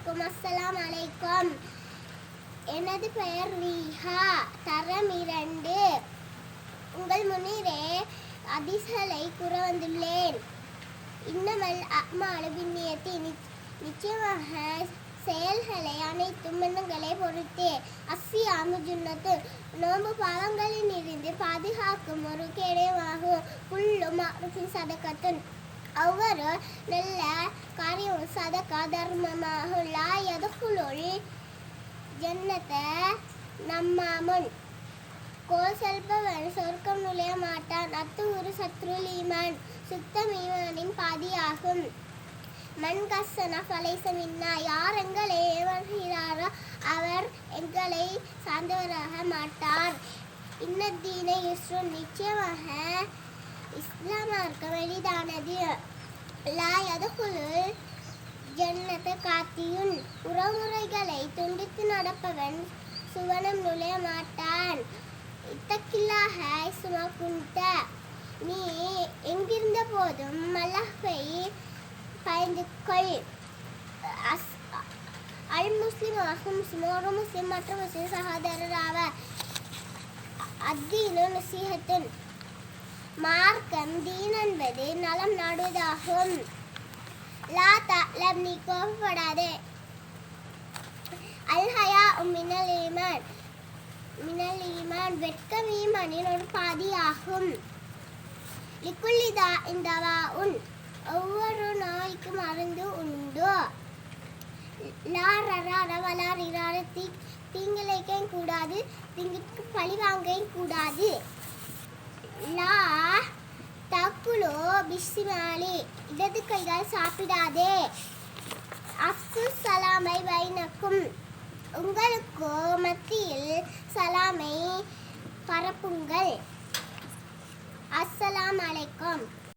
அனைவருக்கும் அஸ்ஸலாம் அலைக்கும். எனது பெயர் ரீஹா, தரம் 2. உங்கள் முன்னரே ஹதீஸ்களை கூற வந்துள்ளேன். இன்னமல் அஅமாலு பின்னியத்தி, நிச்சயமாக செயல்களை அனைத்தும் எண்ணங்களை பொறுத்தே. அஸ்ஸியாமு ஜுன்னத்து, நோன்பு பாவங்களில் இருந்து பாதுகாக்கும் ஒரு கேடயமாகும். குல்லு மஅரூஃபின் சதகத்துன், ஒவ்வொரு நல்ல காரியம் சதகா தர்மமாகும். லா யதுகுலுல் ஜன்னத நம்மாமுன், கோல் சொல்பவன் சொர்க்கம் நுழைய மாட்டான். அத்துஹுரு சத்ருல் ஈமான், சுத்தம் ஈமானின் பாதியாகும். மன் கஸ்ஸன ஃபலைஸ மின்னா, யார் எங்களை ஏமாற்றுகிறாரோ அவர் எங்களை சார்ந்தவராக மாட்டார். இன்னத்தீன யுஸ்ருன், நிச்சயமாக இஸ்லாம் மார்க்கம் எளிதானது. லா யதுகுலுல் ஜன்னத காத்தியுன், உறவுமுறைகளை துண்டித்து நடப்பவன் சுவனம் நுழைய மாட்டான். இத்தக்கில்லாஹ ஐசுமா குன்த, நீ எங்கிருந்த போதும் அல்லாஹ்வை பயந்து கொள். அல் முஸ்லிம் முஸ்லிம், ஒரு முஸ்லிம் மற்ற முஸ்லிம் சகோதரர் ஆவர். அத்தீனு நசீஹத்துன், மார்க்கம் தீன் என்பது நலம் நாடுவதாகும். லா தஅலம், நீ கோபப்படாதே. அல் ஹயா மினல் ஈமான், மினல் ஈமான், வெட்கம் ஈமானின் ஒரு பாதியாகும். லிக்குல்லி தாஇன் தவாஉன், ஒவ்வொரு நோய்க்கு மருந்து உண்டு. லா ரரார வலா ரிரார, தீங்கிழைக்க கூடாது, தீங்கிற்கு பழி வாங்க கூடாது. லா தக்குலோ பிஸ்மிலாஹி, இடது கையால் சாப்பிடாதே. அஃசு சலாமை பைனக்கும், உங்களுக்கு மத்தியில் சலாமை பரப்புங்கள். அஸ்ஸலாமு அலைக்கும்.